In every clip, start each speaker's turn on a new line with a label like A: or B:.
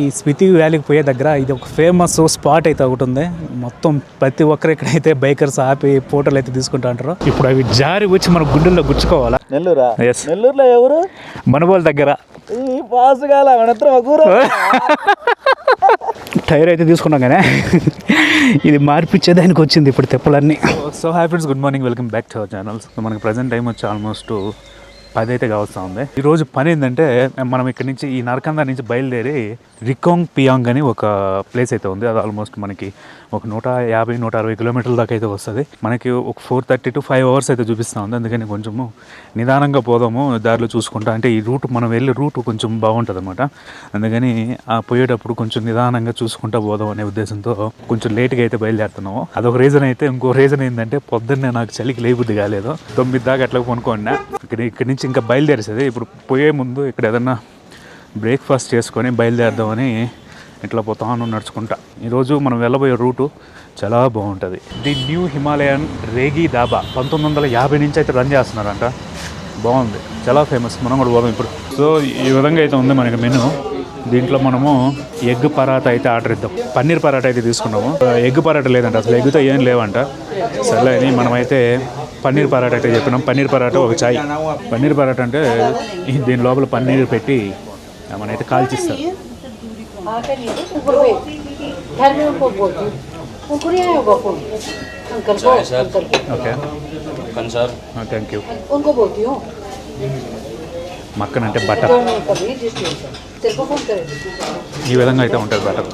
A: ఈ స్పితి వ్యాలీకి పోయే దగ్గర ఇది ఒక ఫేమస్ స్పాట్ అయితే ఒకటి ఉంది. మొత్తం ప్రతి ఒక్కరు ఇక్కడైతే బైకర్స్ ఆపి ఫోటోలు అయితే తీసుకుంటా ఉంటారు. ఇప్పుడు అవి జారి వచ్చి మన గుండెల్లో గుచ్చుకోవాలా.
B: నెల్లూరా?
A: Yes.
B: నెల్లూరులో ఎవరు?
A: మనుబోలు దగ్గర.
B: ఈ పాసుగాల
A: టైర్ అయితే తీసుకున్నాం కానీ ఇది మార్పిచ్చేదానికి వచ్చింది ఇప్పుడు తెప్పలన్నీ. So hi friends, good morning, welcome back to our channels. మనకి ప్రజెంట్ టైం వచ్చి ఆల్మోస్ట్ 10 అయితే కావస్తూ ఉంది. ఈరోజు పని ఏంటంటే మనం ఇక్కడ నుంచి ఈ నరకందా నుంచి బయలుదేరి రికోంగ్ పియాంగ్ అని ఒక ప్లేస్ అయితే ఉంది. అది ఆల్మోస్ట్ మనకి ఒక 150-160 కిలోమీటర్ల దాకా అయితే వస్తుంది. మనకి ఒక 4:30 to 5 hours అయితే చూపిస్తూ ఉంది. అందుకని కొంచెము నిదానంగా పోదాము, దారిలో చూసుకుంటా. అంటే ఈ రూట్ మనం వెళ్ళే రూట్ కొంచెం బాగుంటుంది అనమాట. అందుకని ఆ పోయేటప్పుడు కొంచెం నిదానంగా చూసుకుంటా పోదాం అనే ఉద్దేశంతో కొంచెం లేట్గా అయితే బయలుదేరుతున్నాము. అదొక రీజన్ అయితే. ఇంకో రీజన్ ఏంటంటే పొద్దున్నే నాకు చలికి లేబుద్ది కాలేదు. 9 దాకా అట్లా కొనుక్కోండి. ఇక్కడి నుంచి ఇంకా బయలుదేరేసేది. ఇప్పుడు పోయే ముందు ఇక్కడ ఏదన్నా బ్రేక్ఫాస్ట్ చేసుకొని బయలుదేరదామని ఇట్లా పోతాను నడుచుకుంటా. ఈరోజు మనం వెళ్ళబోయే రూటు చాలా బాగుంటుంది. ది న్యూ హిమాలయన్ రేగి డాబా 1950 నుంచి అయితే రన్ చేస్తున్నారంట. బాగుంది, చాలా ఫేమస్. మనం కూడా పోదాం ఇప్పుడు. సో ఈ విధంగా అయితే ఉంది మనకి మెనూ. దీంట్లో మనము ఎగ్ పరాటా అయితే ఆర్డర్ ఇద్దాం. పన్నీర్ పరాటా అయితే తీసుకున్నాము. ఎగ్ పరాటా లేదంట, అసలు ఎగ్తో ఏం లేవంట. సర్లే అని మనమైతే పన్నీర్ పరాటా అయితే చెప్పినాం. పన్నీర్ పరాటా ఒక చాయ్. పన్నీర్ పరాటా అంటే దీని లోపల పన్నీర్ పెట్టి మనైతే కాల్చిస్తారు. Okay, thank you. మక్కన్ అంటే బటర్. ఈ విధంగా అయితే ఉంటుంది బటర్.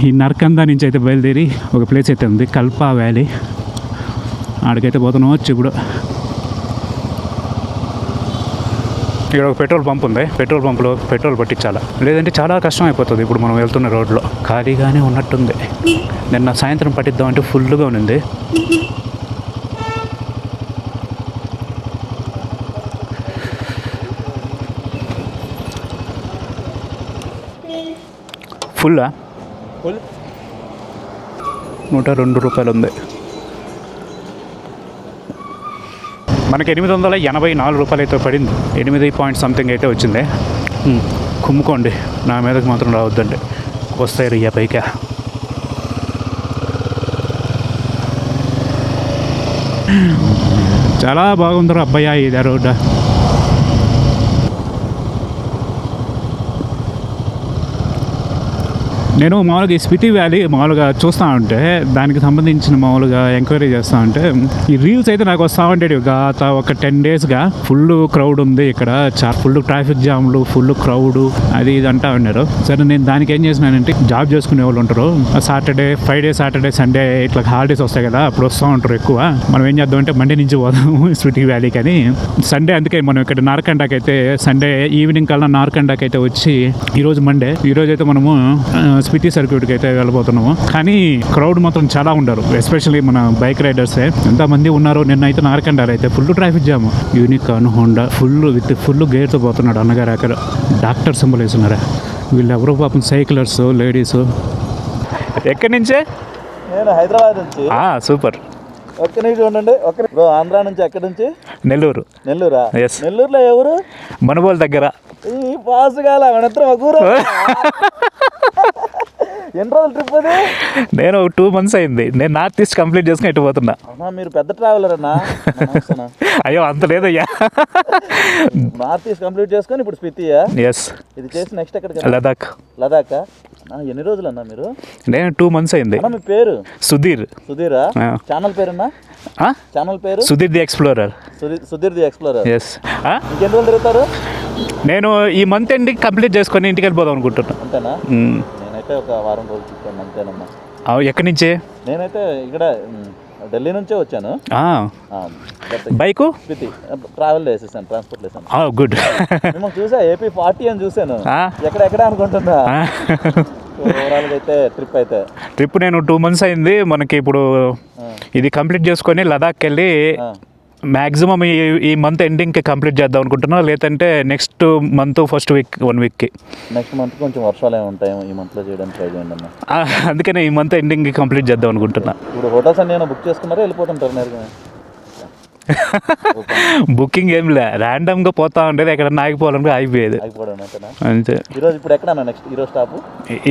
A: ఈ నరకందా నుంచి అయితే బయలుదేరి ఒక ప్లేస్ అయితే ఉంది, కల్పా వ్యాలీ. ఆడికైతే పోతున్నాం. వచ్చి ఇప్పుడు ఇక్కడ ఒక పెట్రోల్ పంప్ ఉంది. పెట్రోల్ పంపులో పెట్రోల్ పట్టించాలా, లేదంటే చాలా కష్టం అయిపోతుంది. ఇప్పుడు మనం వెళ్తున్న రోడ్లో ఖాళీగానే ఉన్నట్టుంది. నిన్న సాయంత్రం పట్టిద్దామంటే ఫుల్గా ఉంది. ఫుల్లా? 102 రూపాయలు ఉంది. మనకి 884 రూపాయలు అయితే పడింది. 8 పాయింట్ సంథింగ్ అయితే వచ్చింది. కుమ్ముకోండి, నా మీదకి మాత్రం రావద్దండి, వస్తాయి రియా పైకా. చాలా బాగుందరు అబ్బాయి ఇది రోడ్. నేను మామూలుగా ఈ స్పితి వ్యాలీ మామూలుగా చూస్తూ ఉంటే దానికి సంబంధించిన మామూలుగా ఎంక్వైరీ చేస్తూ ఉంటే ఈ రీల్స్ అయితే నాకు వస్తూ ఉంటాయి. గత ఒక 10 daysగా ఫుల్ క్రౌడ్ ఉంది ఇక్కడ, ఫుల్ ట్రాఫిక్ జామ్లు, ఫుల్ క్రౌడ్, అది ఇది అంటా ఉన్నారు. సరే నేను దానికి ఏం చేసినానంటే, జాబ్ చేసుకునే వాళ్ళు ఉంటారు సాటర్డే, ఫ్రైడే, సాటర్డే, సండే ఇట్లా హాలిడేస్ వస్తాయి కదా, అప్పుడు వస్తూ ఉంటారు ఎక్కువ. మనం ఏం చేద్దామంటే మండే నుంచి పోదాము స్పితి వ్యాలీకి అని. సండే అందుకే మనం ఇక్కడ నార్కండాకి అయితే సండే ఈవినింగ్ కల్లా నార్కండాకి అయితే వచ్చి, ఈరోజు మండే, ఈరోజు అయితే మనము స్పితి సర్క్యూట్కి అయితే వెళ్ళబోతున్నాము. కానీ క్రౌడ్ మాత్రం చాలా ఉండరు, ఎస్పెషల్లీ మన బైక్ రైడర్సే ఎంతమంది ఉన్నారు. నిన్న అయితే నార్కండాలో అయితే full traffic jam. Unicorn, Honda full గేర్తో పోతున్నాడు అన్నగారు. అక్కడ డాక్టర్ సింబల్ వేస్తున్నారా వీళ్ళు ఎవరో పాపం, సైకిలర్స్, లేడీస్. ఎక్కడి నుంచే?
B: నేను హైదరాబాద్ నుంచి.
A: సూపర్.
B: ఒక్క నిమిషం ఉండండి. ఆంధ్రా నుంచి. ఎక్కడి నుంచి?
A: నెల్లూరు.
B: నెల్లూరా?
A: ఎస్.
B: నెల్లూరులో ఎవరు?
A: మనుబోలు దగ్గర.
B: ఈ పాసుగాల ఎన్ని రోజులు ట్రిప్ అది?
A: నేను 2 months అయింది. నేను నార్త్ ఈస్ట్ కంప్లీట్ చేసుకుని ఎటు పోతున్నా.
B: మీరు పెద్ద ట్రావెలర్ అన్నా?
A: అయ్యో అంత లేదయ్యా.
B: నార్త్ ఈస్ట్ కంప్లీట్ చేసుకొని ఇప్పుడు స్పితియా?
A: ఎస్.
B: ఇది చేసి నెక్స్ట్ ఎక్కడికి?
A: లదాఖ్.
B: లదాఖ్. ఎన్ని రోజులు అన్నా మీరు?
A: నేను 2 months అయింది.
B: మీ పేరు?
A: సుధీర్.
B: సుధీరా? ఛానల్ పేరున్నా? ఛానల్ పేరు?
A: Sudheer the explorer.
B: Sudheer the explorer.
A: Yes.
B: ఇంకెన్ని రోజులు తిరుగుతారు?
A: నేను ఈ మంత్ ఎండింగ్ కంప్లీట్ చేసుకొని ఇంటికి వెళ్ళిపోదాం అనుకుంటున్నా.
B: అంతేనా? నేనైతే ఒక వారం రోజులు చూస్తాను అంతేనమ్మా.
A: ఎక్కడి నుంచి?
B: నేనైతే ఇక్కడ ఢిల్లీ నుంచే వచ్చాను.
A: బైకు
B: స్పితి ట్రావెల్ చేసేసాను, ట్రాన్స్పోర్ట్ చేశాను.
A: గుడ్.
B: మిమ్మల్ని చూసా ఏపీ 40 అని చూశాను. ఎక్కడెక్కడ అనుకుంటున్నా. ఓవరాల్గా అయితే ట్రిప్
A: నేను 2 months అయింది. మనకి ఇప్పుడు ఇది కంప్లీట్ చేసుకొని లదాఖ్కి వెళ్ళి మ్యాక్సిమం ఈ మంత్ ఎండింగ్కి కంప్లీట్ చేద్దాం అనుకుంటున్నా, లేదంటే నెక్స్ట్ మంత్ ఫస్ట్ వీక్ 1 weekకి.
B: నెక్స్ట్ మంత్ కొంచెం వర్షాలు ఏమి ఉంటాయి, ఈ మంత్లో చేయడానికి ట్రై చేయండి అన్న.
A: అందుకనే ఈ మంత్ ఎండింగ్కి కంప్లీట్ చేద్దాం అనుకుంటున్నా.
B: ఇప్పుడు హోటల్స్ అన్ని ఏమైనా బుక్ చేసుకున్నారా, వెళ్ళిపోతుంటారు నేరుగా?
A: బుకింగ్ ఏం లే, ర్యాండమ్గా పోతా ఉండేది, ఎక్కడ ఆగిపోవాలంటే ఆగిపోయేది అంతే.
B: ఈరోజు ఇప్పుడు ఎక్కడ నెక్స్ట్ ఈరోజు స్టాప్?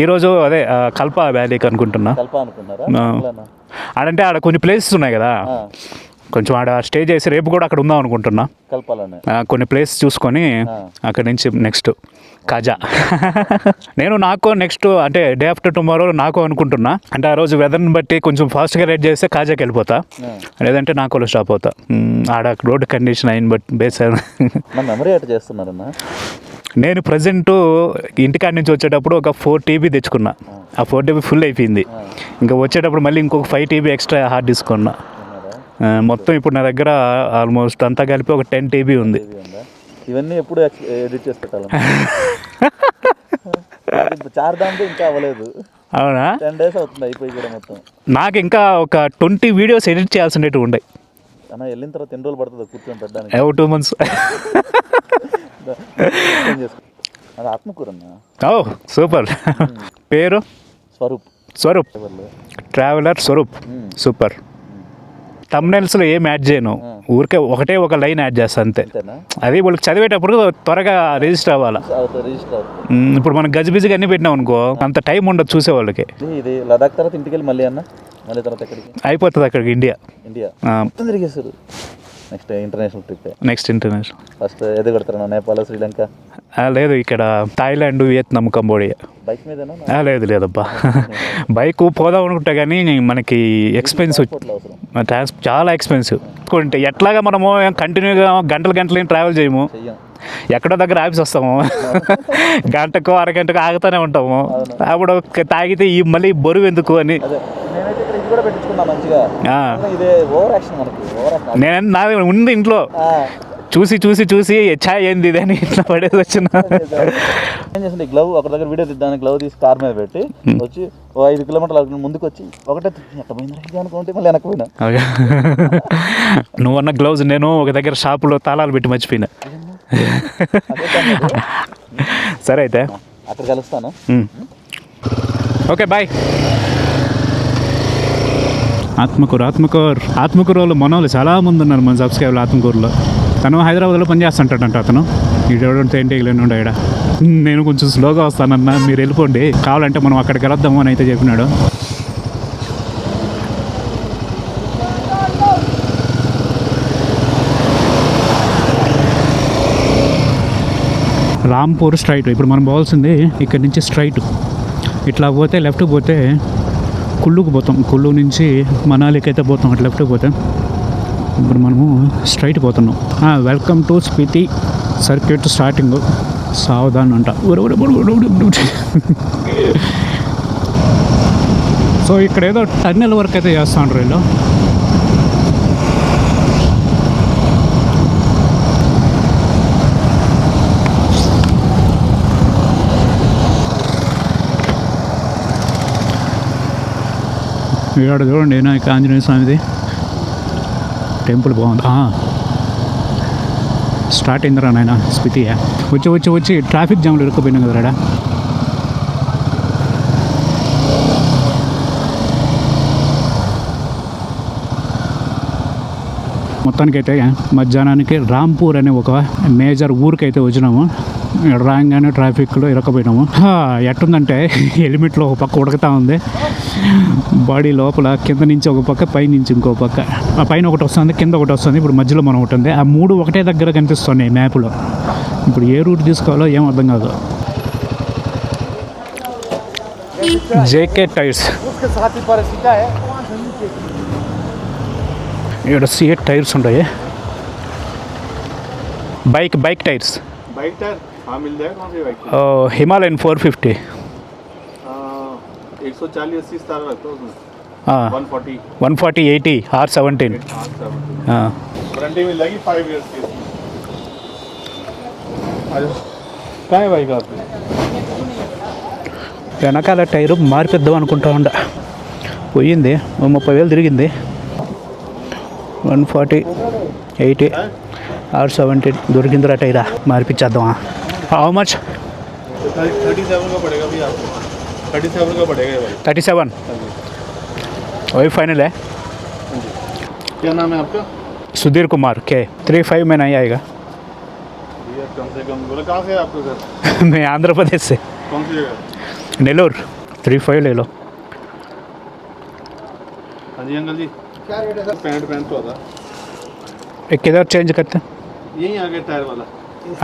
A: ఈరోజు అదే కల్ప వ్యాలీకి అనుకుంటున్నా.
B: కల్ప అనుకున్నారా?
A: ఆడంటే ఆడ కొన్ని ప్లేసెస్ ఉన్నాయి కదా, కొంచెం ఆడ స్టే చేసి రేపు కూడా అక్కడ ఉందాం అనుకుంటున్నా.
B: కల్పాలనే
A: కొన్ని ప్లేస్ చూసుకొని అక్కడి నుంచి నెక్స్ట్ కాజా. నాకు నెక్స్ట్ అంటే డే ఆఫ్టర్ టుమారో నాకు అనుకుంటున్నా. అంటే ఆ రోజు వెదర్ని బట్టి కొంచెం ఫాస్ట్గా రైడ్ చేస్తే కాజాకి వెళ్ళిపోతా, లేదంటే నాకోలో స్టాప్ అవుతా. ఆడ రోడ్ కండిషన్ అయిన బట్టి బేస్.
B: Memory at చేస్తున్నారన్నా?
A: నేను ప్రజెంట్ ఇంటికాడి నుంచి వచ్చేటప్పుడు ఒక 4 TB తెచ్చుకున్నా. ఆ 4 TB ఫుల్ అయిపోయింది. ఇంకా వచ్చేటప్పుడు మళ్ళీ ఇంకొక 5 TB ఎక్స్ట్రా హార్డ్ తీసుకున్నా. మొత్తం ఇప్పుడు నా దగ్గర ఆల్మోస్ట్ అంతా కలిపి ఒక 10 TB ఉంది.
B: ఇవన్నీ ఎప్పుడు ఎడిట్ చేసి పెట్టాలి? చార్ధామ్తో ఇంకా అవ్వలేదు.
A: అవునా?
B: 10 days అవుతుంది అయిపోయి కూడా మొత్తం. నాకు
A: ఇంకా ఒక 20 videos ఎడిట్ చేయాల్సినవి ఉన్నాయి
B: అన్న. వెళ్ళిన తర్వాత ఎన్ని రోజులు పడుతుంది కూర్చొని పెట్టడానికి?
A: 2 months.
B: అది ఆత్మకూరు అన్న.
A: సూపర్. పేరు? స్వరూప్ ట్రావెలర్ స్వరూప్. సూపర్. థంబ్నెయిల్స్లో ఏం యాడ్ చేయను, ఊరికే ఒక లైన్ యాడ్ చేస్తాను అంతే. అది వాళ్ళకి చదివేటప్పుడు త్వరగా రిజిస్టర్ అవ్వాలి. ఇప్పుడు మనం గజిబిజిగా అన్ని పెట్టినాం అనుకో, అంత టైం ఉండదు చూసే వాళ్ళకి.
B: ఇది లదాఖ్ తర్వాత ఇంటికి వెళ్ళి మళ్ళీ తర్వాత ఎక్కడికి
A: అయిపోతుంది? అక్కడికి ఇండియా
B: తిరిగేస్తారు. Next international. ఫస్ట్ ఏది కొడతారా? నేపాల్, శ్రీలంక?
A: లేదు, ఇక్కడ థాయిలాండ్, వియత్నాం, కంబోడియా.
B: బైక్ మీద?
A: లేదబ్బా. బైక్ పోదాం అనుకుంటా కానీ మనకి ఎక్స్పెన్సివ్, చాలా ఎక్స్పెన్సివ్. ఎట్లాగా మనము కంటిన్యూగా గంటలు ట్రావెల్ చేయము, ఎక్కడో దగ్గర ఆఫీస్ వస్తాము, గంటకో అరగంటకో ఆగుతూనే ఉంటాము. అప్పుడు తాగితే మళ్ళీ బరువు ఎందుకు అని నేను నాది ఉంది ఇంట్లో చూసి ఛాయ్ ఏంది ఇది అని ఇట్లా పడేసి వచ్చిన.
B: ఏం చేసింది, గ్లవ్ ఒక దగ్గర వీడియో తీద్దానికి గ్లవ్ తీసి కార్ మీద పెట్టి వచ్చి 5 kilometers ముందుకు వచ్చి ఒకటే ఎట్లా పోయింది అనుకుంటే మళ్ళీ వెనక్కి పోయినా.
A: నువ్వన్న గ్లౌజ్ నేను ఒక దగ్గర షాపులో తాళాలు పెట్టి మర్చిపోయినా. సరే అయితే
B: అక్కడ కలుస్తాను.
A: Okay bye. ఆత్మకూరులో మన వాళ్ళు చాలా మంది ఉన్నారు, మన సబ్స్క్రైబర్లు ఆత్మకూరులో. తను హైదరాబాద్లో పనిచేస్తుంటాడంట. అతను ఇటువంటి ఏంటి ఉండే ఇక్కడ. నేను కొంచెం స్లోగా వస్తానన్నా, మీరు వెళ్ళిపోండి, కావాలంటే మనం అక్కడికి వెళ్దాము అని అయితే చెప్పినాడు. రాంపూర్ స్ట్రైట్. ఇప్పుడు మనం పోవాల్సింది ఇక్కడి నుంచి స్ట్రైట్ ఇట్లా పోతే, లెఫ్ట్ పోతే కుళ్ళుకు పోతాం. కుళ్ళు నుంచి మనాలికి అయితే పోతాం అట్లా లెఫ్ట్ పోతే. ఇప్పుడు మనము స్ట్రైట్ పోతున్నాం. Welcome to Spiti circuit starting, సావధాన్ అంట. సో ఇక్కడ ఏదో టన్నెల్ వర్క్ అయితే చేస్తూ ఉంటారు వీళ్ళు. ఇక్కడ చూడండి, నాకు ఆంజనేయ స్వామిది టెంపుల్ బాగుంది. స్టార్ట్ అయిందిరా నాయన స్పితి. వచ్చి ట్రాఫిక్ జామ్లో ఇరుక్కుపోయినాం కదరా. మొత్తానికైతే మధ్యాహ్నానికి రాంపూర్ అనే ఒక మేజర్ ఊరికైతే వచ్చినాము. రాగానే ట్రాఫిక్లో ఇరకపోయినాము. ఎట్టుందంటే హెల్మెట్లో ఒక పక్క ఉడకతా ఉంది, బాడీ లోపల కింద నుంచి ఒక పక్క, పై నుంచి ఇంకో పక్క. ఆ పైన ఒకటి వస్తుంది, కింద ఒకటి వస్తుంది, ఇప్పుడు మధ్యలో మనం ఒకటి ఉంది. ఆ 3 ఒకటే దగ్గర కనిపిస్తున్నాయి మ్యాప్లో. ఇప్పుడు ఏ రూట్ తీసుకోవాలో ఏం అర్థం కాదు. జేకే టైర్స్, ఇక్కడ సిఎట్ టైర్స్ ఉంటాయి. Bike tyres. हिमालयन 450
B: 140-80 स्टार रखता हूँ उसमें. 140
A: 140 80 R17
B: वारंटी मिलेगी 5 इयर्स की कहाँ है भाई का
A: వెనకాల టైరు మార్పిద్దాం అనుకుంటా ఉండ పోయింది 30,000 తిరిగింది 140 80 R17 దొరికిందిరా టైరా మార్పిచ్చేద్దామా హౌ మచ్
B: 37 का पड़ेगा भी आपको 37 का पड़ेगा भाई
A: 37 वही फाइनल है
B: क्या नाम है आपका
A: सुधीर कुमार के 35 में नहीं आएगा
B: भैया कम से कम बोले कहाँ से है आपका घर
A: मैं आंध्र प्रदेश से
B: कौन सी जगह
A: नेलोर 35 ले लो
B: हाँ जी अंकल जी क्या रेट है सर पैंट तो होता
A: एक किधर चेंज करते हैं
B: यहीं आगे टायर वाला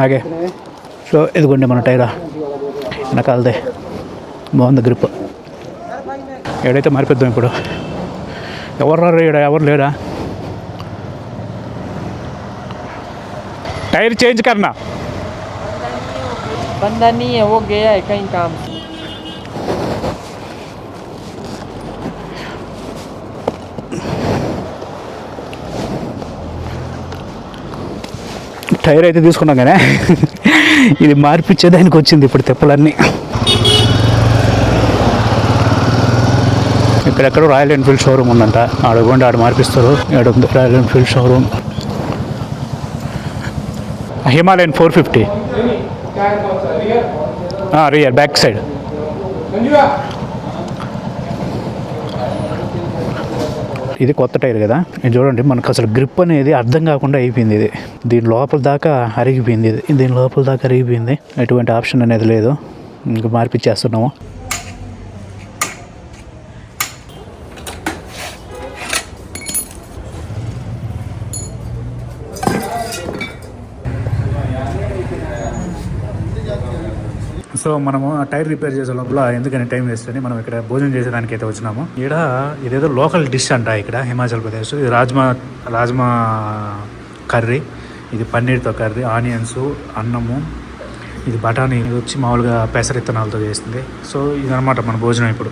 A: ఆగే సో ఇదిగోండి మన టైరా వెనకాలదే బాగుంది గ్రిప్ ఎక్కడైతే మారిపోద్దాం ఇప్పుడు ఎవరు రారు ఇక్కడ ఎవరు లేరా టైర్ చేంజ్ కర్నా
C: बंदा नहीं है, वो गया है कहीं काम से।
A: టైర్ అయితే తీసుకున్నాం కానీ ఇది మార్పిచ్చేదానికి వచ్చింది ఇప్పుడు తెప్పలన్నీ ఇక్కడెక్కడ రాయల్ ఎన్ఫీల్డ్ షోరూమ్ ఉందంట ఆడగొండి ఆడ మార్పిస్తారు ఆడ ఉంది royal Enfield showroom Himalayan 450 rear back side ఇది కొత్త టైర్ కదా ఇది చూడండి మనకు అసలు గ్రిప్ అనేది అర్థం కాకుండా అయిపోయింది ఇది దీని లోపల దాకా అరిగిపోయింది ఇది దీని లోపల దాకా అరిగిపోయింది ఎటువంటి ఆప్షన్ అనేది లేదు ఇంకా మార్పిచ్చేస్తున్నాము సో మనము ఆ టైర్ రిపేర్ చేసే లోపల ఎందుకని టైం వేస్ట్ అని మనం ఇక్కడ భోజనం చేసేదానికి అయితే వచ్చినాము ఇక్కడ ఇదేదో లోకల్ డిష్ అంట ఇక్కడ హిమాచల్ ప్రదేశ్ ఇది రాజ్మా కర్రీ ఇది పన్నీర్తో కర్రీ ఆనియన్స్ అన్నము ఇది బఠానీ ఇది వచ్చి మామూలుగా పెసరిత్తనాలతో చేస్తుంది సో ఇదనమాట మన భోజనం ఇప్పుడు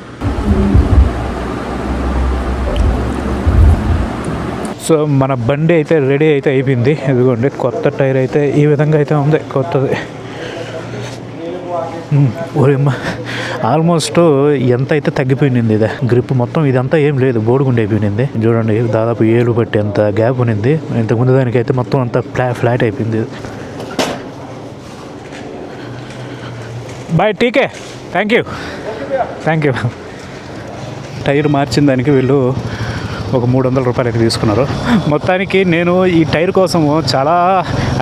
A: సో మన బండి అయితే రెడీ అయితే అయిపోయింది ఇదిగోండి కొత్త టైర్ అయితే ఈ విధంగా అయితే ఉంది కొత్తది ఆల్మోస్ట్ ఎంత అయితే తగ్గిపోయింది ఇది గ్రిప్ మొత్తం ఇదంతా ఏం లేదు బోడుగుండి అయిపోయింది చూడండి దాదాపు ఏలు పట్టి అంత గ్యాప్ ఉన్నింది ఇంతకుముందు దానికైతే మొత్తం అంతా ఫ్లాట్ అయిపోయింది bye TK thank you tyre మార్చిన దానికి వీళ్ళు ఒక 300 రూపాయలు అయితే తీసుకున్నారు మొత్తానికి నేను ఈ టైర్ కోసము చాలా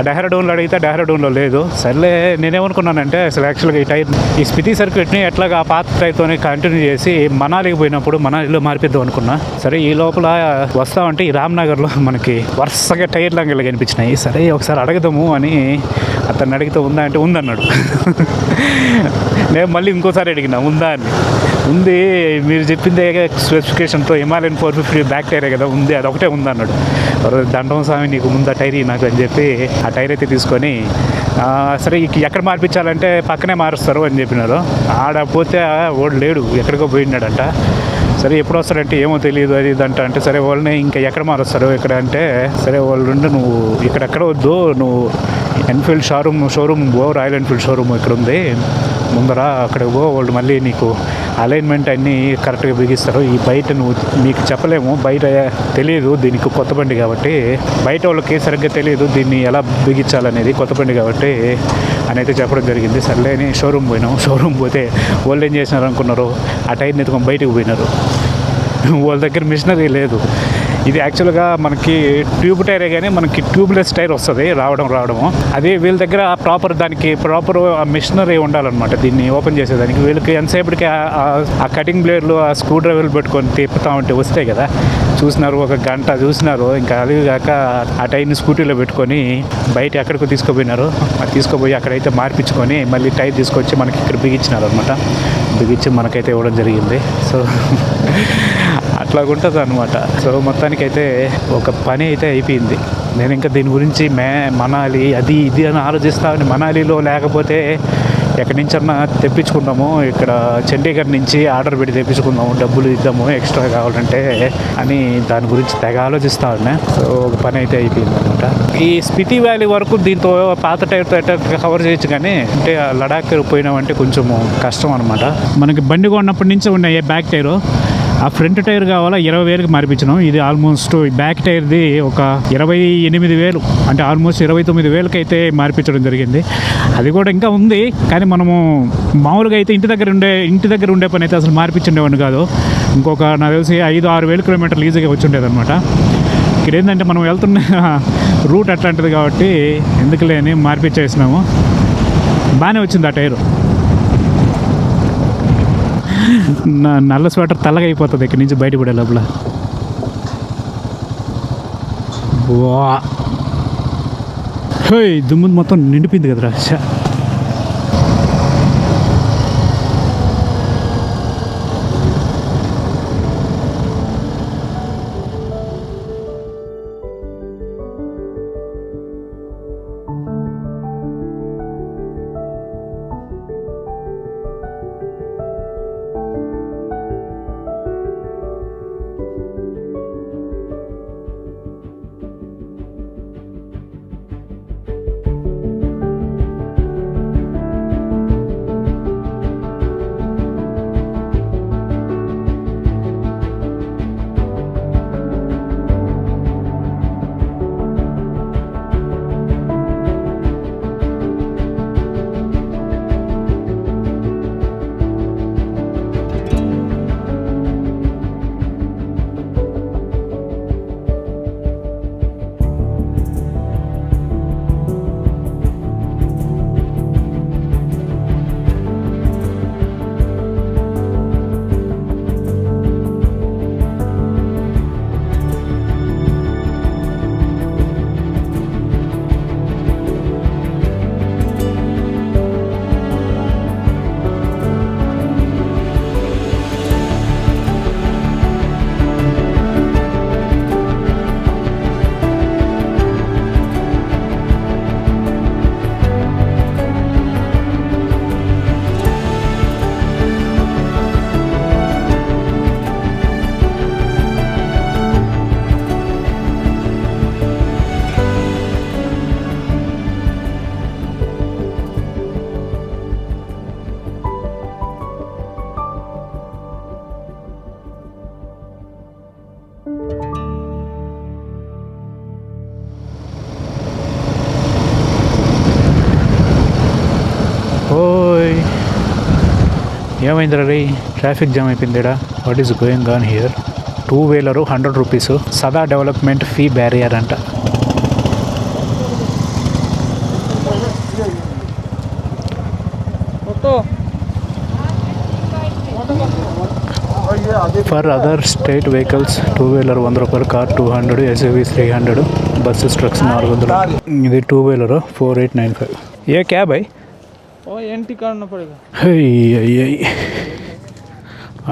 A: డెహ్రాడూన్లో అడిగితే డెహ్రాడూన్లో లేదు సర్లే నేనేమనుకున్నానంటే అసలు యాక్చువల్గా ఈ టైర్ ఈ స్పితి సర్క్యూట్ని ఎట్లాగా ఆ పాత టైర్తోనే కంటిన్యూ చేసి మనాలికి పోయినప్పుడు మనాలిలో మార్పిద్దాం అనుకున్నా సరే ఈ లోపల వస్తామంటే ఈ రామ్నగర్లో మనకి వరుసగా టైర్ లంగలు కనిపించినాయి సరే ఒకసారి అడగదాము అని అతన్ని అడిగితే ఉందా అంటే ఉందన్నాడు నేను మళ్ళీ ఇంకోసారి అడిగినా ఉందా అని ఉంది మీరు చెప్పిందే స్పెసిఫికేషన్తో హిమాలయన్ 450 బ్యాక్ టైరే కదా ఉంది అది ఒకటే ఉందన్నాడు దండం స్వామి నీకు ముందు ఆ టైర్ నాకు అని చెప్పి ఆ టైర్ అయితే తీసుకొని సరే ఎక్కడ మార్పించాలంటే పక్కనే మారుస్తారు అని చెప్పినారు ఆడ పోతే వాడు లేడు ఎక్కడికో పోయినాడంట సరే ఎప్పుడు వస్తాడంటే ఏమో తెలియదు అది ఇదంట అంటే సరే వాళ్ళని ఇంకా ఎక్కడ మారుస్తారు ఎక్కడ అంటే సరే వాళ్ళు నువ్వు ఇక్కడెక్కడ వద్దు నువ్వు ఎన్ఫీల్డ్ షోరూమ్ పో రాయల్ ఎన్ఫీల్డ్ షోరూమ్ ఇక్కడ ఉంది ముందర అక్కడికి పో వాళ్ళు మళ్ళీ నీకు అలైన్మెంట్ అన్నీ కరెక్ట్గా బిగిస్తారు ఈ బయట నువ్వు మీకు చెప్పలేము బయట తెలియదు దీనికి కొత్త బండి కాబట్టి బయట వాళ్ళకి సరిగ్గా తెలియదు దీన్ని ఎలా బిగించాలనేది కొత్త బండి కాబట్టి అని అయితే చెప్పడం జరిగింది సర్లే అని షోరూమ్ పోయినాం షోరూమ్ పోతే వాళ్ళు ఏం చేసినారు అనుకున్నారు ఆ టైర్ని ఎత్తుకొని బయటకు పోయినారు వాళ్ళ దగ్గర మిషనరీ లేదు ఇది యాక్చువల్గా మనకి ట్యూబ్ టైరే కానీ మనకి ట్యూబ్లెస్ టైర్ వస్తుంది రావడము అదే వీళ్ళ దగ్గర దానికి ప్రాపర్ మిషనరీ ఉండాలన్నమాట దీన్ని ఓపెన్ చేసేదానికి వీళ్ళకి ఎంతసేపటికి ఆ కటింగ్ బ్లేడ్లు ఆ స్క్రూ డ్రైవర్లు పెట్టుకొని తిప్పుతా ఉంటే వస్తాయి కదా చూసినారు ఒక గంట చూసినారు ఇంకా అది కాక ఆ టైర్ని స్కూటీలో పెట్టుకొని బయట ఎక్కడికో తీసుకుపోయినారు అది తీసుకుపోయి అక్కడైతే మార్పించుకొని మళ్ళీ టైర్ తీసుకొచ్చి మనకి ఇక్కడ బిగించినారు అనమాట బిగించి మనకైతే ఇవ్వడం జరిగింది సో అట్లాగుంటుంది అనమాట సో మొత్తానికైతే ఒక పని అయితే అయిపోయింది నేను ఇంకా దీని గురించి మనాలి అది ఇది అని ఆలోచిస్తాను మనాలిలో లేకపోతే ఎక్కడి నుంచన్నా తెప్పించుకుందాము, ఇక్కడ చండీగఢ్ నుంచి ఆర్డర్ పెట్టి తెప్పించుకుందాము, డబ్బులు ఇద్దాము ఎక్స్ట్రా కావాలంటే అని దాని గురించి తెగ ఆలోచిస్తా ఉన్నా. సో ఒక పని అయితే అయిపోయింది అనమాట. ఈ స్పితి వ్యాలీ వరకు దీంతో పాత టైర్తో కవర్ చేయొచ్చు, కానీ అంటే లడాక్ పోయినామంటే కొంచెము కష్టం అనమాట. మనకి బండి కొన్నప్పటి నుంచి ఉన్నాయి బ్యాక్ టైరు. ఆ ఫ్రంట్ టైర్ కావాలా 20,000కి మార్పించినాం. ఇది ఆల్మోస్ట్ బ్యాక్ టైర్ది ఒక 28,000, అంటే ఆల్మోస్ట్ 29,000కి అయితే మార్పించడం జరిగింది. అది కూడా ఇంకా ఉంది, కానీ మనము మామూలుగా అయితే ఇంటి దగ్గర ఉండే పని అయితే అసలు మార్పించుండేవాడిని కాదు. ఇంకొక నాకు తెలిసి 5-6,000 కిలోమీటర్లు ఈజీగా వచ్చి ఉండేది అనమాట. ఇక్కడ ఏంటంటే మనం వెళ్తున్న రూట్ అట్లాంటిది కాబట్టి ఎందుకులే అని మార్పించేసినాము. బాగానే వచ్చింది ఆ టైరు. నల్ల స్వెటర్ తల్లగా అయిపోతుంది ఇక్కడి నుంచి బయటపడే లోపల. దుమ్ము మొత్తం నిండిపోయింది కదరా. ఓయ్ ఏమైంది రీ? ట్రాఫిక్ జామ్ అయిపోయింది ఇక్కడ. What is going on here? Two wheeler 100 rupees. SADA development fee barrier అంట. For other state vehicles two wheeler 100 రూపాయలు, కార్ 200, ఎస్యూవీస్ 300, బస్సెస్ ట్రక్స్ 400. ఇది 2-వీలర్ 4895. ఏ క్యాబ్ అయ్యి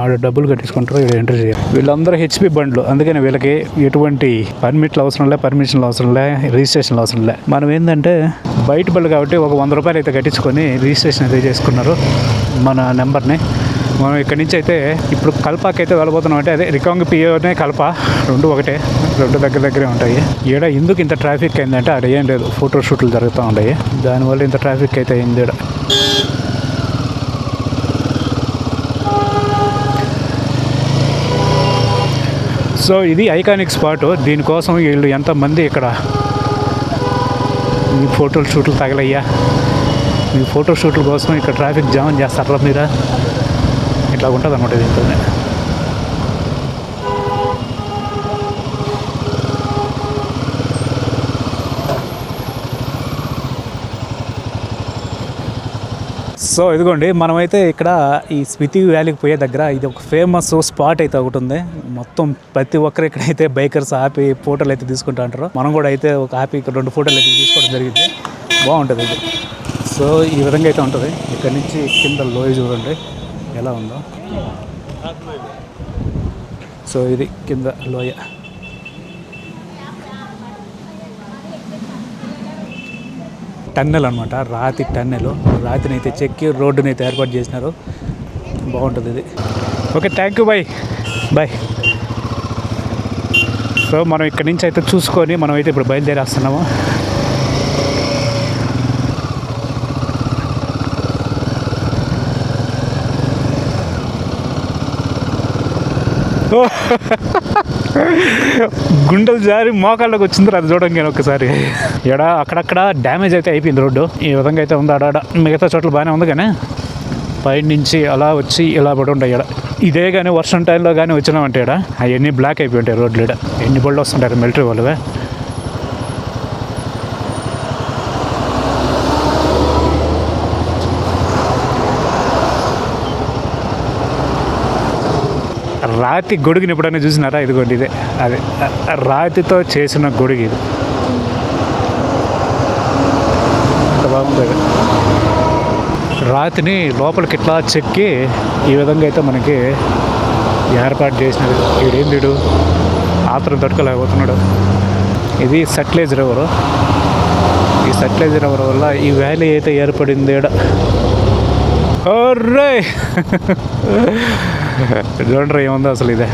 A: ఆడ డబ్బులు కట్టించుకుంటారు, ఇక్కడ ఎంటర్ చేయాలి. వీళ్ళందరూ హెచ్పి బండ్లు, అందుకని వీళ్ళకి ఎటువంటి పర్మిషన్లు అవసరం లే, రిజిస్ట్రేషన్లు అవసరం లే. మనం ఏంటంటే బయట బళ్ళు కాబట్టి ఒక 100 రూపాయలు అయితే కట్టించుకొని రిజిస్ట్రేషన్ అయితే చేసుకున్నారు మన నెంబర్ని. మనం ఇక్కడి నుంచి అయితే ఇప్పుడు కల్పాకి అయితే వెళ్ళబోతున్నాం. అంటే అదే రికాంగ్ పియోనే కల్ప, రెండు ఒకటే, రెండు దగ్గరే ఉంటాయి. ఈడ ఎందుకు ఇంత ట్రాఫిక్ అయిందంటే అక్కడ ఏం లేదు, ఫోటో షూట్లు జరుగుతూ ఉంటాయి, దానివల్ల ఇంత ట్రాఫిక్ అయితే అయింది ఈడ. సో ఇది ఐకానిక్ స్పాట్. దీనికోసం వీళ్ళు ఎంతమంది ఇక్కడ ఈ ఫోటోలు షూట్లు తగలయ్యా, ఈ ఫోటో షూట్ల కోసం ఇక్కడ ట్రాఫిక్ జామ్ చేస్తారా మీరు? ఇట్లా ఉంటుంది అన్నమాట దీంతోనే. సో ఇదిగోండి, మనమైతే ఇక్కడ ఈ స్పితి వ్యాలీకి పోయే దగ్గర ఇది ఒక ఫేమస్ స్పాట్ అయితే ఒకటి ఉంది. మొత్తం ప్రతి ఒక్కరు ఇక్కడైతే బైకర్స్ ఆపి ఫోటోలు అయితే తీసుకుంటా ఉంటారు. మనం కూడా అయితే ఒక ఆపి ఇక్కడ 2 ఫోటోలు అయితే తీసుకోవడం జరిగింది. బాగుంటుంది ఇది. సో ఈ విధంగా అయితే ఉంటుంది. ఇక్కడ నుంచి కింద లోయ చూడండి ఎలా ఉందో. సో ఇది కింద లోయ. టన్నెల్ అనమాట, రాతి టన్నెల్. రాతిని అయితే చెక్కి రోడ్డుని అయితే ఏర్పాటు చేసినారు. బాగుంటుంది ఇది. Okay, thank you, bye bye. So మనం ఇక్కడి నుంచి అయితే చూసుకొని మనం అయితే ఇప్పుడు బయలుదేరేస్తున్నాము. గుండెలు జారి మోకాళ్ళకి వచ్చింది అది చూడండి ఒకసారి. ఎడ అక్కడక్కడ డ్యామేజ్ అయితే అయిపోయింది రోడ్డు. ఈ విధంగా అయితే ఉంది ఆడ. మిగతా చోట్ల బాగానే ఉంది కానీ పైన నుంచి అలా వచ్చి ఇలా పడి ఉంటాయి ఇక్కడ. ఇదే కానీ వర్షం టైంలో కానీ వచ్చినామంటే ఇక్కడ అవన్నీ బ్లాక్ అయిపోయి ఉంటాయి రోడ్లు. ఇక్కడ ఎన్ని బళ్ళు వస్తుంటారు మిలిటరీ వాళ్ళవే. రాతి గొడుగుని ఎప్పుడైనా చూసినారా? ఇదిగోండి ఇదే, అదే రాతితో చేసిన గొడుగు ఇది. బాగుంది. రాతిని లోపలికి ఇట్లా చెక్కి ఈ విధంగా అయితే మనకి ఏర్పాటు చేసినది. వీడేందుడు ఆత్రం తట్టుకోలేకపోతున్నాడు. ఇది సట్లేజ్ రివర్. ఈ సట్లేజ్ రివర్ వల్ల ఈ వ్యాలీ అయితే ఏర్పడింది ఇక్కడ. ఒర్రే చూడండి ఏముందో అసలు ఇదే.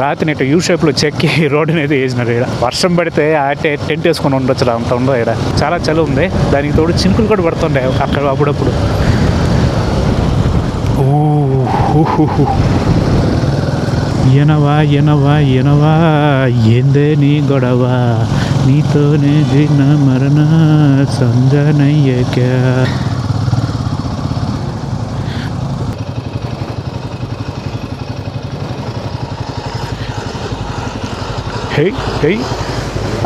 A: రాత్రి ఇటు యూ షేప్లో చెక్కి రోడ్డుని అయితే వేసినారు. ఇక్కడ వర్షం పడితే అటే టెంట్ వేసుకొని ఉండొచ్చు, అంత ఉండదు. ఇక్కడ చాలా చలి ఉంది. దానికి తోడు చినుకులు కూడా పడుతుండే అక్కడ అప్పుడప్పుడు. ఎనవా ఎనవా ఎనవా ఏందే నీ గొడవ, నీతోనే దిన మరణ సంజనయ్యక. హే హే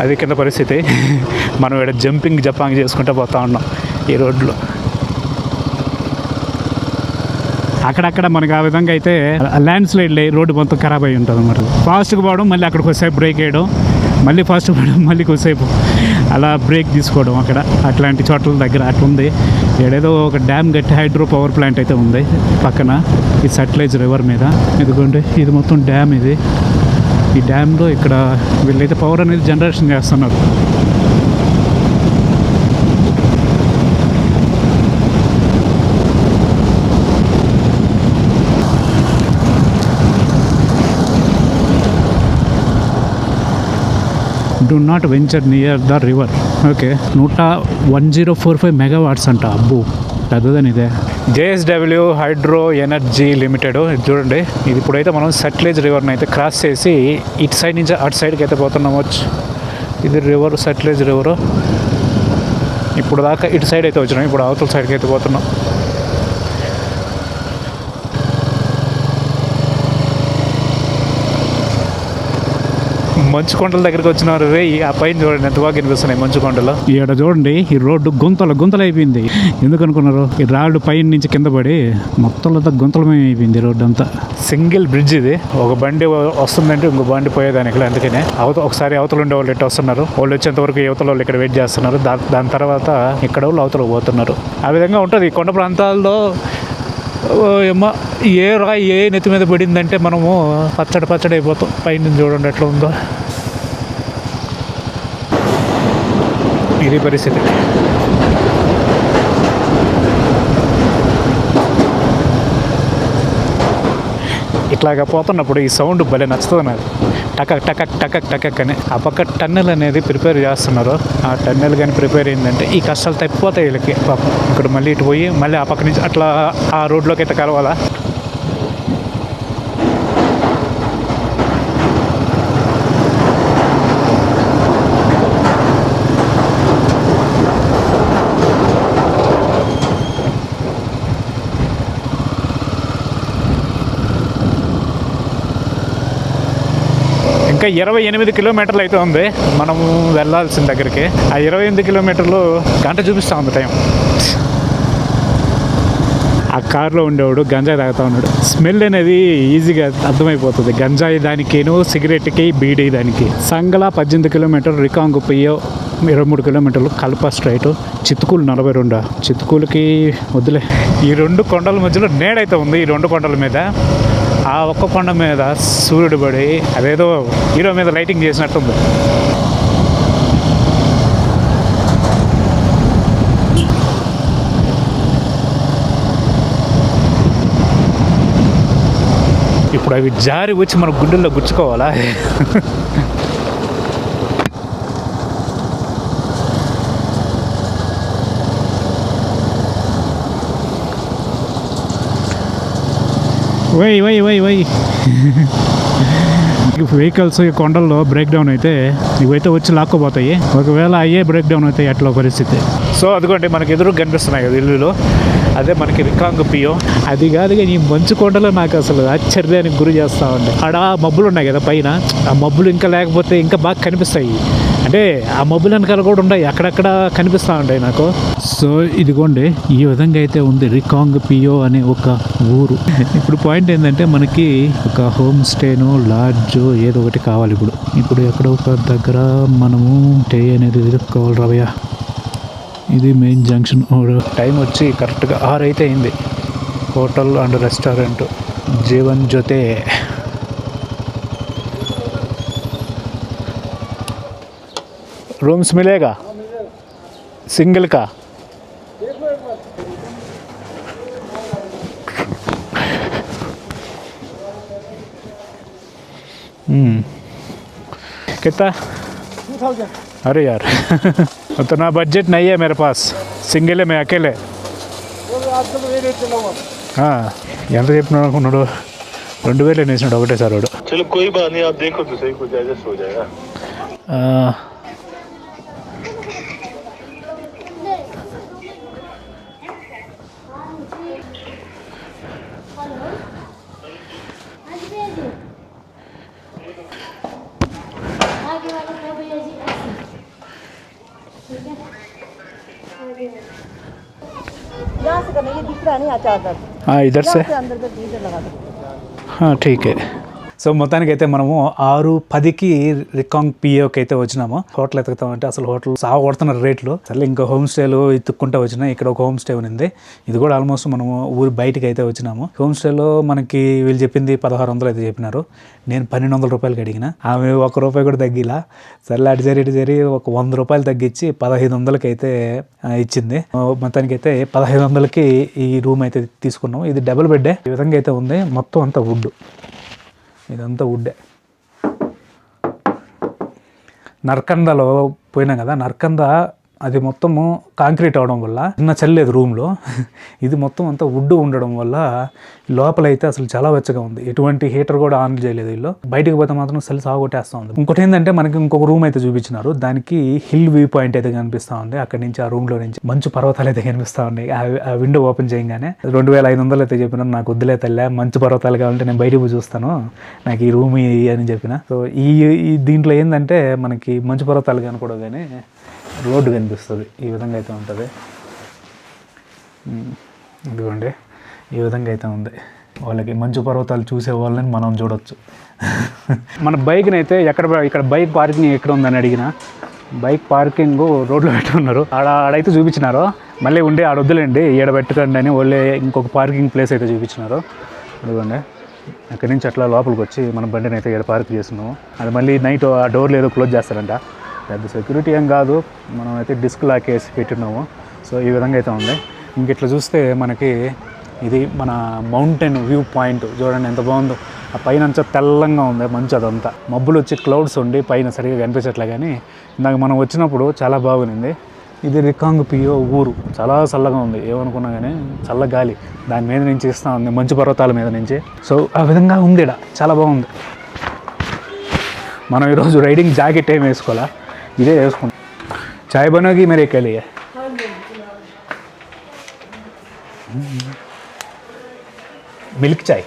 A: అది కింద పరిస్థితి. మనం ఇక్కడ జంపింగ్ జపాంగ్ చేసుకుంటూ పోతా ఉన్నాం ఈ రోడ్లో. అక్కడక్కడ మనకు ఆ విధంగా అయితే ల్యాండ్ స్లైడ్ రోడ్డు మొత్తం ఖరాబ్ అయి ఉంటుంది అన్నమాట. ఫాస్ట్గా పోవడం, మళ్ళీ అక్కడ కొద్దిసేపు బ్రేక్ వేయడం, మళ్ళీ ఫాస్ట్ పోవడం, మళ్ళీ కొద్దిసేపు అలా బ్రేక్ తీసుకోవడం. అక్కడ అట్లాంటి చోట్ల దగ్గర అట్లా ఉంది. ఏడేదో ఒక డ్యామ్ గట్టి హైడ్రో పవర్ ప్లాంట్ అయితే ఉంది పక్కన ఈ సట్లెజ్ రివర్ మీద. ఎందుకంటే ఇది మొత్తం డ్యామ్. ఇది ఈ డ్యామ్లో ఇక్కడ వీళ్ళైతే పవర్ అనేది జనరేషన్ చేస్తున్నారు. Do not venture near the river. Okay, 11045 megawatts అంట. అబ్బు, పెద్దదని ఇదే. JSW hydro energy limited. చూడండి, ఇది ఇప్పుడైతే మనం సట్లెజ్ రివర్ని అయితే క్రాస్ చేసి ఇటు సైడ్ నుంచి అటు సైడ్కి అయితే పోతున్నాం. ఇది రివర్, సట్లెజ్ రివరు. ఇప్పుడు దాకా ఇటు సైడ్ అయితే వచ్చినాం, ఇప్పుడు అవతల సైడ్కి అయితే పోతున్నాం. మంచు కొండల దగ్గరికి వచ్చినారు. ఆ పైన చూడండి ఎంత బాగా కనిపిస్తున్నాయి మంచు కొండలు. ఇక్కడ చూడండి ఈ రోడ్డు గుంతలు అయిపోయింది. ఎందుకు అనుకున్నారు? ఈ రాళ్ళు పైన నుంచి కింద పడి మొత్తం గుంతలమే అయిపోయింది రోడ్డు అంతా. సింగిల్ బ్రిడ్జ్ ఇది. ఒక బండి వస్తుందంటే ఇంకో బండి పోయేదానికి. అందుకనే ఒకసారి అవతల ఉండే వాళ్ళు ఇట్లా వస్తున్నారు, వాళ్ళు వచ్చేంత వరకు అవతల వాళ్ళు ఇక్కడ వెయిట్ చేస్తున్నారు. దాని తర్వాత ఇక్కడ వాళ్ళు అవతలకు పోతున్నారు. ఆ విధంగా ఉంటుంది కొండ ప్రాంతాల్లో. ఏమో ఏ రాయి ఏ నెత్తి మీద పడిందంటే మనము పచ్చడి అయిపోతాం. పైన చూడండి ఎట్లా ఉందో. ఇది పరిస్థితి. ఇట్లాగా పోతున్నప్పుడు ఈ సౌండ్ భలే నచ్చుతుంది నాకు. టకక్ టకక్ టకక్ టకక్ అని. ఆ పక్క టన్నెల్ అనేది ప్రిపేర్ చేస్తున్నారు. ఆ టన్నెల్ కానీ ప్రిపేర్ అయిందంటే ఈ కష్టాలు తప్పిపోతాయి వీళ్ళకి పాపం. ఇక్కడ మళ్ళీ ఇటు పోయి మళ్ళీ ఆ పక్క నుంచి అట్లా ఆ రోడ్లోకి అయితే కలవాలా. ఇంకా ఇంకా 28 కిలోమీటర్లు అయితే ఉంది మనము వెళ్ళాల్సిన దగ్గరికి. ఆ 28 కిలోమీటర్లు గంట చూపిస్తూ ఉంది టైం. ఆ కార్లో ఉండేవాడు గంజాయి తాగుతూ ఉన్నాడు. స్మెల్ అనేది ఈజీగా అర్థమైపోతుంది. గంజాయి దానికేను, సిగరెట్కి, బీడీ దానికి. సంగల 18 కిలోమీటర్లు, రికాంగ్ పియో 23 కిలోమీటర్లు, కల్ప స్ట్రైట్, చిత్కూలు 42. చిత్కూలుకి వద్దులే. ఈ 2 కొండల మధ్యలో నేడైతే ఉంది. ఈ 2 కొండల మీద ఆ ఒక్క కొండ మీద సూర్యుడు పడి అదేదో హీరో మీద లైటింగ్ చేసినట్టుంది. ఇప్పుడు అవి జారి వచ్చి మన గుండెల్లో గుచ్చుకోవాలా? Why why why why vehicles ఈ కొండల్లో బ్రేక్ డౌన్ అయితే ఇవైతే వచ్చి లాక్కోపోతాయి. ఒకవేళ అయ్యే బ్రేక్ డౌన్ అయితే ఎట్లా పరిస్థితి. సో అదిగోండి మనకి ఎదురు కనిపిస్తున్నాయి కదా ఇల్లులో, అదే మనకి రికాంగ్ పియో. అది కాదుగా ఈ మంచు కొండలో నాకు అసలు ఆశ్చర్యానికి గురి చేస్తూ ఉండే. ఆడ మబ్బులు ఉన్నాయి కదా పైన, ఆ మబ్బులు ఇంకా లేకపోతే ఇంకా బాగా కనిపిస్తాయి. అంటే ఆ మబ్బులు వెనకాల కూడా ఉన్నాయి, అక్కడక్కడ కనిపిస్తూ ఉంటాయి నాకు. సో ఇదిగోండి ఈ విధంగా అయితే ఉంది రికాంగ్ పియో అనే ఒక ఊరు. ఇప్పుడు పాయింట్ ఏంటంటే మనకి ఒక హోమ్ స్టేను, లాడ్జ్ ఏదో ఒకటి కావాలి. ఇప్పుడు ఎక్కడో ఒక దగ్గర మనము స్టే అనేది వెతుక్కోవాలి రవయ్య. ఇది మెయిన్ జంక్షన్. టైం వచ్చి కరెక్ట్గా 6 అయితే అయింది. హోటల్ అండ్ రెస్టారెంట్ జీవన్ జ్యోతే. रूम्स मिलेगा सिंगल का? कितना? 2000. अरे यार उतना बजट नहीं है मेरे पास. सिंगल है मैं अकेले. ఎంత చెప్పినా అనుకున్నాడు 2000 వేసినాడు ఒకటేసారి వాడు.
D: चलो कोई बात नहीं, आप देखो तो सही, कुछ एडजस्ट हो जाएगा.
E: यहाँ से करना, ये दिख रहा नहीं चादर.
A: हाँ इधर से.
E: अंदर का गीजर लगा दो.
A: हाँ ठीक है. సో మొత్తానికి అయితే మనము 6:10కి రికాంగ్ పియోకి అయితే వచ్చినాము. హోటల్ ఎతుకుతామంటే అసలు హోటల్ సాగు కొడుతున్నారు రేట్లు. సరే ఇంకా హోమ్ స్టేలు ఎత్తుక్కుంటూ వచ్చినా. ఇక్కడ ఒక హోమ్ స్టే ఉంది. ఇది కూడా ఆల్మోస్ట్ మనము ఊరి బయటకి అయితే వచ్చినాము. హోమ్ స్టేలో మనకి వీళ్ళు చెప్పింది 1600 అయితే చెప్పినారు. నేను 1200 రూపాయలకి అడిగిన. ఆమె ₹1 కూడా తగ్గిలా. సరే అటు జరి ఒక ₹100 తగ్గించి 1500కి అయితే ఇచ్చింది. మొత్తానికి అయితే 1500కి ఈ రూమ్ అయితే తీసుకున్నాం. ఇది డబుల్ బెడ్డే. ఈ విధంగా అయితే ఉంది. మొత్తం అంతా వుడ్. ఇదంతా వుడ్డే. నర్కందలో పోయినాం కదా, నర్కంద అది మొత్తము కాంక్రీట్ అవడం వల్ల చిన్న చల్లేదు రూమ్లో. ఇది మొత్తం అంతా వుడ్ ఉండడం వల్ల లోపలైతే అసలు చాలా వెచ్చగా ఉంది. ఎటువంటి హీటర్ కూడా ఆన్ చేయలేదు వీళ్ళు. బయటకు పోతే మాత్రం చలి సాగొట్టేస్తూ ఉంది. ఇంకోటి ఏంటంటే మనకి ఇంకొక రూమ్ అయితే చూపించినారు. దానికి హిల్ వ్యూ పాయింట్ అయితే కనిపిస్తూ ఉంది. అక్కడి నుంచి ఆ రూమ్లో నుంచి మంచు పర్వతాలు అయితే కనిపిస్తూ ఉన్నాయి. ఆ విండో ఓపెన్ చేయగానే 2500 అయితే చెప్పినారు. నాకు వద్దులే తల్లే, మంచు పర్వతాలు కావాలంటే నేను బయటకు చూస్తాను, నాకు ఈ రూమ్ అని చెప్పిన. సో ఈ దీంట్లో ఏంటంటే మనకి మంచు పర్వతాలు కనకూడగానే రోడ్డు కనిపిస్తుంది. ఈ విధంగా అయితే ఉంటుంది. ఇదిగోండి ఈ విధంగా అయితే ఉంది. వాళ్ళకి మంచు పర్వతాలు చూసే వాళ్ళని మనం చూడొచ్చు. మన బైక్ని అయితే ఇక్కడ బైక్ పార్కింగ్ ఎక్కడ ఉందని అడిగిన. బైక్ పార్కింగ్ రోడ్లో పెట్టుకున్నారు. ఆడైతే చూపించినారు. మళ్ళీ ఉండి ఆడొద్దులేండి ఈడ పెట్టుకోండి అని వాళ్ళే ఇంకొక పార్కింగ్ ప్లేస్ అయితే చూపించినారు. అదిగోండి అక్కడి నుంచి అట్లా లోపలికి వచ్చి మన బండిని అయితే ఇక్కడ పార్క్ చేస్తున్నాము. అది మళ్ళీ నైట్ ఆ డోర్లు ఏదో క్లోజ్ చేస్తారంట. పెద్ద సెక్యూరిటీ ఏం కాదు, మనం అయితే డిస్క్ లాకేసి పెట్టినాము. సో ఈ విధంగా అయితే ఉంది. ఇంక ఇట్లా చూస్తే మనకి ఇది మన మౌంటైన్ వ్యూ పాయింట్ చూడండి ఎంత బాగుందో. ఆ పైన అంతా తెల్లంగా ఉంది మంచు. అదంతా మబ్బులు వచ్చి క్లౌడ్స్ ఉండి పైన సరిగా కనిపించట్లే. కానీ ఇందాక మనం వచ్చినప్పుడు చాలా బాగుంది. ఇది రికాంగ్ పియో ఊరు. చాలా చల్లగా ఉంది. ఏమనుకున్నా కానీ చల్ల గాలి దాని మీద నుంచి ఇస్తూ ఉంది, మంచు పర్వతాల మీద నుంచి. సో ఆ విధంగా ఉంది ఇక్కడ, చాలా బాగుంది. మనం ఈరోజు రైడింగ్ జాకెట్ ఏం వేసుకోవాలా, ఇదే వేసుకుంటాం. చాయ్ బనోగి మేరే కే లియే? మిల్క్ చాయ్.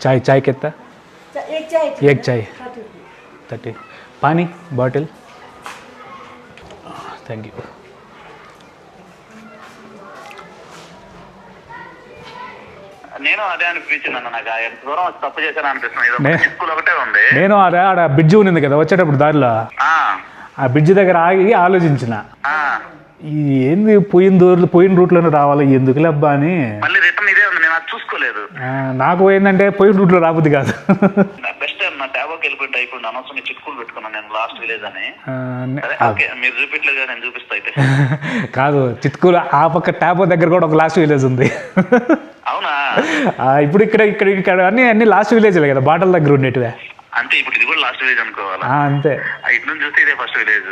A: చాయ్ కిतना? एक चाय 30 पानी बॉटल थैंक यू
B: నేను అదే అనిపించింది అన్న నాకు ఎంత దూరం వచ్చి తప్పు చేశాను అనిపిస్తుంది స్కూల్ ఒకటే ఉంది
A: నేను అదే ఆడ బ్రిడ్జి ఉంది కదా వచ్చేటప్పుడు దారిలో ఆ బ్రిడ్జి దగ్గర ఆగి ఆలోచించిన ఏంది పోయిన రూట్లోనే రావాలి ఎందుకు అబ్బా అని
B: మళ్ళీ రిటర్న్ ఇదే ఉంది నేను అది చూసుకోలేదు
A: నాకు ఏంటంటే పోయిన రూట్లో రాబుద్ది కాదు
B: బెస్ట్ నా ట్యాబోకి వెళ్ళిపోయింది అయిపోయింది అనవసరం చిక్కులు పెట్టుకున్నాను నేను లాస్ట్ విలేజ్ అని ఓకే మీరు చూపించలేదు నేను చూపిస్తా అయితే
A: కాదు చిత్కూరు ఆ పక్క ట్యాబో దగ్గర కూడా ఒక లాస్ట్ విలేజ్ ఉంది
B: అవునా
A: ఇప్పుడు ఇక్కడ అన్ని లాస్ట్ విలేజ్లే కదా బాటల దగ్గర ఉండేటివే
B: అంటే ఇప్పుడు ఇది కూడా లాస్ట్ విలేజ్ అనుకోవాలా
A: అంతే
B: ఇటు నుంచి చూస్తే ఇదే ఫస్ట్ విలేజ్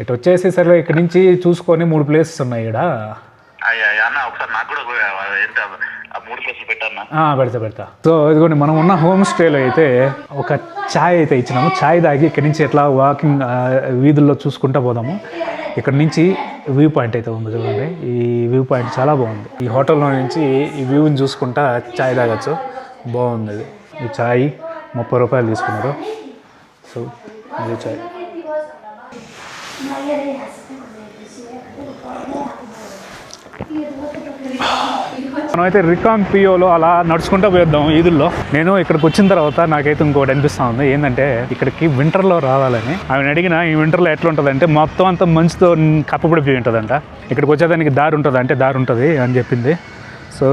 A: ఇటు వచ్చేసి సరే ఇక్కడ నుంచి చూసుకొని 3 ప్లేసెస్ ఉన్నాయి ఇక్కడ
B: అన్న ఒకసారి నాకు కూడా ఎంత 3 ప్లేసులు పెట్టన్నా
A: పెడతా సో ఇదిగోండి మనం ఉన్న హోమ్ స్టేలో అయితే ఒక ఛాయ్ అయితే ఇచ్చినాము ఛాయ్ తాగి ఇక్కడ నుంచి ఎట్లా వాకింగ్ వీధుల్లో చూసుకుంటా పోదాము ఇక్కడ నుంచి వ్యూ పాయింట్ అయితే ఉంది చూడండి ఈ వ్యూ పాయింట్ చాలా బాగుంది ఈ హోటల్లో నుంచి ఈ వ్యూని చూసుకుంటా ఛాయ్ తాగొచ్చు బాగుంది ఇది ఈ ఛాయ్ 30 రూపాయలు తీసుకున్నారు సో ఇది ఛాయ్ మనమైతే రికాంగ్ పియోలో అలా నడుచుకుంటూ పోయేద్దాం ఈదుల్లో నేను ఇక్కడికి వచ్చిన తర్వాత నాకైతే ఇంకోటి అనిపిస్తూ ఉంది ఏంటంటే ఇక్కడికి వింటర్లో రావాలని ఆమెను అడిగిన ఈ వింటర్లో ఎట్లా ఉంటుందంటే మొత్తం అంతా మంచుతో కప్పబడిపోయి ఉంటుందంట ఇక్కడికి వచ్చేదానికి దారి ఉంటుంది అంటే దారి ఉంటుంది అని చెప్పింది సో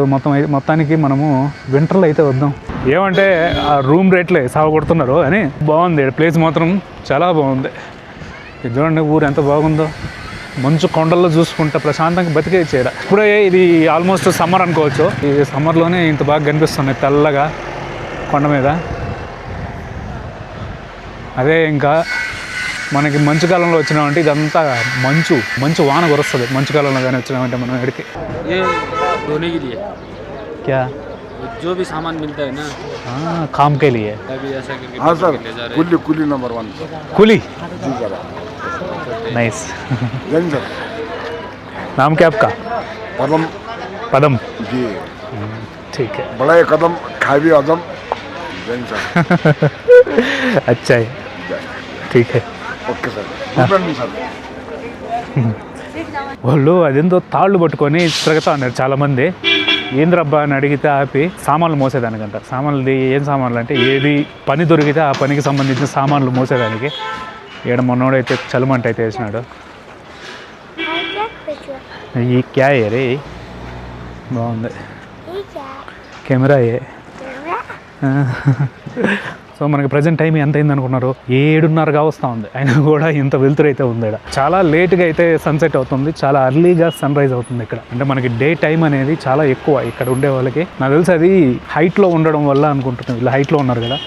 A: మొత్తానికి మనము వింటర్లో అయితే వద్దాం ఏమంటే ఆ రూమ్ రేట్లే సాగొడుతున్నారు అని బాగుంది ప్లేస్ మాత్రం చాలా బాగుంది ఇది చూడండి ఊరు ఎంత బాగుందో మంచు కొండల్లో చూసుకుంటా ప్రశాంతంగా బతికే చేయడ ఇప్పుడే ఇది ఆల్మోస్ట్ సమ్మర్ అనుకోవచ్చు ఈ సమ్మర్లోనే ఇంత బాగా కనిపిస్తున్నాయి తెల్లగా కొండ మీద అదే ఇంకా మనకి మంచు కాలంలో వచ్చినామంటే ఇదంతా మంచు వాన కురుస్తుంది మంచు కాలంలో కానీ వచ్చినామంటే మనం ఎడికి
C: धोने के लिए
A: क्या
C: जो भी सामान मिलता है ना
A: काम के लिए
C: अभी ऐसा करके
F: हाँ सर
C: ले जा रहे हैं
F: कुली नंबर 1
A: कुली
F: जी सर
A: नाइस
F: जैन सर
A: नाम क्या आपका पदम
F: जी
A: ठीक है
F: बड़ा एक कदम खाबी आदम जैन सर
A: अच्छा है ठीक है
F: ओके सर सर
A: వాళ్ళు అదేందో తాళ్ళు పట్టుకొని తిరుగుతా ఉన్నారు చాలామంది ఏంద్రబ్బా అని అడిగితే ఆపి సామాన్లు మోసేదానికంట సామాన్లు ఏం సామాన్లు అంటే ఏది పని దొరికితే ఆ పనికి సంబంధించిన సామాన్లు మోసేదానికి ఈడ మొన్నోడైతే చలుమంట అయితే వేసినాడు ఈ క్యా రే బాగుంది కెమెరా సో మనకి ప్రజెంట్ టైం ఎంత అయింది అనుకున్నారు 7:30గా వస్తూ ఉంది అయినా కూడా ఇంత వెలుతురు అయితే ఉంది ఇక్కడ చాలా లేట్గా అయితే సన్సెట్ అవుతుంది చాలా అర్లీగా సన్ రైజ్ అవుతుంది ఇక్కడ అంటే మనకి డే టైం అనేది చాలా ఎక్కువ ఇక్కడ ఉండే వాళ్ళకి నాకు తెలిసి అది హైట్లో ఉండడం వల్ల అనుకుంటున్నాను వీళ్ళు హైట్లో ఉన్నారు కదా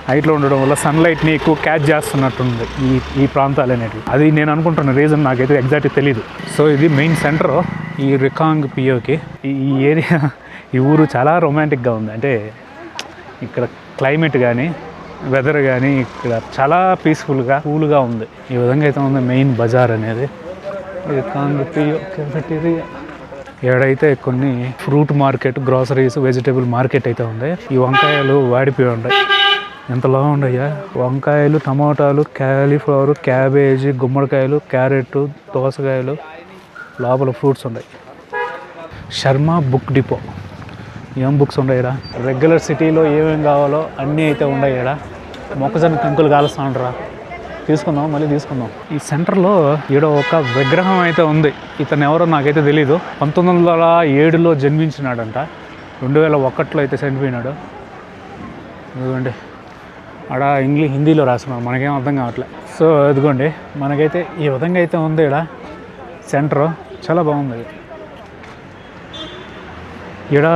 A: హైట్లో ఉండడం వల్ల సన్లైట్ని ఎక్కువ క్యాచ్ చేస్తున్నట్టుంది ఈ ప్రాంతాలు అనేటివి అది నేను అనుకుంటున్న రీజన్ నాకైతే ఎగ్జాక్ట్గా తెలియదు సో ఇది మెయిన్ సెంటర్ ఈ రికాంగ్ పియోకి ఈ ఏరియా ఈ ఊరు చాలా రొమాంటిక్గా ఉంది అంటే ఇక్కడ క్లైమేట్ కానీ వెదర్ కానీ ఇక్కడ చాలా పీస్ఫుల్గా కూల్గా ఉంది ఈ విధంగా అయితే ఉంది మెయిన్ బజార్ అనేది రికాంగ్ పియో కెఫెటేరియా ఏడైతే కొన్ని fruit market groceries vegetable market అయితే ఉంది ఈ వంకాయలు వాడిపోయి ఉంటాయి ఎంతలా ఉండయ్యా వంకాయలు టమాటాలు క్యాలీఫ్లవర్ క్యాబేజీ గుమ్మడికాయలు క్యారెట్ దోసకాయలు లోపల ఫ్రూట్స్ ఉన్నాయి శర్మ బుక్ డిపో ఏం బుక్స్ ఉన్నాయి ఇక్కడ రెగ్యులర్ సిటీలో ఏమేమి కావాలో అన్నీ అయితే ఉన్నాయి ఇక్కడ మొక్కజొన్న కంకులు కాలుస్తూ ఉంటారా తీసుకుందాం మళ్ళీ తీసుకుందాం ఈ సెంటర్లో ఈడ ఒక విగ్రహం అయితే ఉంది ఇతను ఎవరో నాకైతే తెలీదు 1907లో జన్మించినాడంట 2001లో అయితే చనిపోయినాడు ఇదిగోండి ఆడ హిందీలో రాస్తున్నాడు మనకేం అర్థం కావట్లేదు సో ఇదిగోండి మనకైతే ఈ విధంగా అయితే ఉంది ఇక్కడ సెంటర్ చాలా బాగుంది ఇక్కడ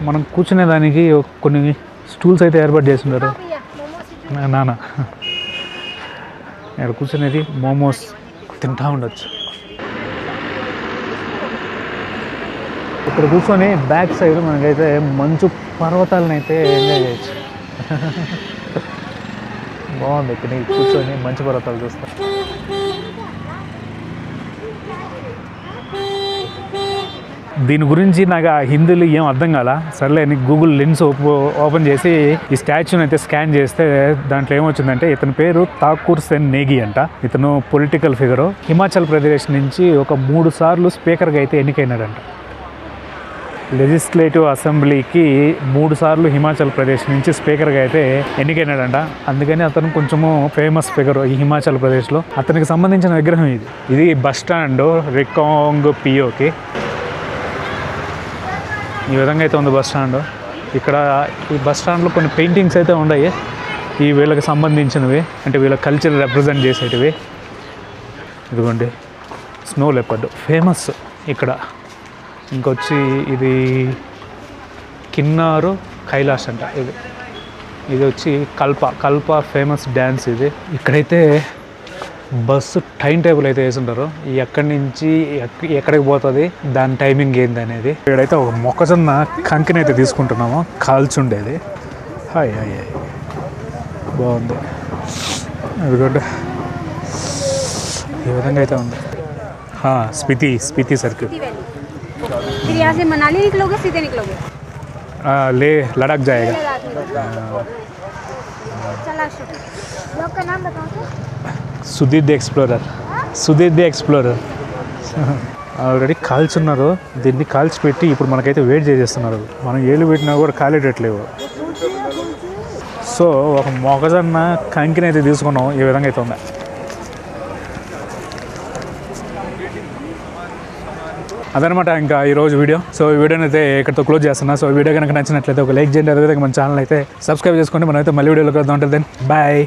A: మనం కూర్చునేదానికి కొన్ని స్టూల్స్ అయితే ఏర్పాటు చేస్తున్నారు నాన్న ఇక్కడ కూర్చునేది మోమోస్ తింటా ఉండొచ్చు ఇక్కడ కూర్చొని బ్యాక్ సైడ్ మనకైతే మంచు పర్వతాలను అయితే ఎంజాయ్ చేయొచ్చు బాగుంది ఇక్కడ కూర్చొని మంచు పర్వతాలు చూస్తా దీని గురించి నాకు ఆ హిందీలో ఏం అర్థం కాల. సర్లే అని గూగుల్ లెన్స్ ఓపెన్ చేసి ఈ స్టాచ్యూని అయితే స్కాన్ చేస్తే దాంట్లో ఏమొచ్చిందంటే ఇతని పేరు ఠాకూర్ సెన్ నేగి అంట. ఇతను పొలిటికల్ ఫిగరు. హిమాచల్ ప్రదేశ్ నుంచి ఒక 3 సార్లు స్పీకర్గా అయితే ఎన్నికైనాడంట. లెజిస్లేటివ్ అసెంబ్లీకి 3 సార్లు హిమాచల్ ప్రదేశ్ నుంచి స్పీకర్గా అయితే ఎన్నికైనాడంట. అందుకని అతను కొంచెము ఫేమస్ ఫిగర్ ఈ హిమాచల్ ప్రదేశ్లో. అతనికి సంబంధించిన విగ్రహం ఇది బస్ స్టాండ్ రికాంగ్ పియోకి. ఈ విధంగా అయితే ఉంది బస్ స్టాండ్. ఇక్కడ ఈ బస్ స్టాండ్లో కొన్ని పెయింటింగ్స్ అయితే ఉన్నాయి, ఈ వీళ్ళకి సంబంధించినవి, అంటే వీళ్ళ కల్చర్ రిప్రజెంట్ చేసేటివి. ఇదిగోండి స్నో లెపర్డ్ ఫేమస్ ఇక్కడ. ఇంకొచ్చి ఇది కిన్నారు కైలాష్ అంట. ఇది వచ్చి కల్ప ఫేమస్ డ్యాన్స్ ఇది. ఇక్కడైతే బస్సు టైం టేబుల్ అయితే వేసుంటారు, ఎక్కడి నుంచి ఎక్కడికి పోతుంది, దాని టైమింగ్ ఏంది అనేది. ఇక్కడైతే ఒక మొక్కజొన్న కంకిని అయితే తీసుకుంటున్నాము, కాల్చుండేది. హాయ్ హాయ్ హాయ్ బాగుంది. అదిగోండి ఈ విధంగా అయితే ఉంది. స్పితి సర్కిల్.
G: फिर यहाँ से मनाली निकलोगे सीधे निकलोगे?
A: ले लद्दाख जाएगा.
G: चला ब्लॉग का नाम बताओ तो.
A: Sudheer the explorer. ఆల్రెడీ కాల్చున్నారు, దీన్ని కాల్చిపెట్టి ఇప్పుడు మనకైతే వెయిట్ చేసేస్తున్నారు. మనం ఏళ్ళు పెట్టినా కూడా కాలేటట్లేవు. సో ఒక మొక్కజొన్న కంకిని అయితే తీసుకున్నాం. ఈ విధంగా అయితే ఉంది. అదనమాట ఇంకా ఈరోజు వీడియో. సో ఈ వీడియోని అయితే ఇక్కడితో క్లోజ్ చేస్తున్నా. సో వీడియో కనుక నచ్చినట్లయితే ఒక లైక్ చేయండి, అదేవిధంగా మన ఛానల్ అయితే సబ్స్క్రైబ్ చేసుకోండి. మనమైతే మళ్ళీ వీడియోలో కలుద్దాం. ఉంటుంది దెన్ బాయ్.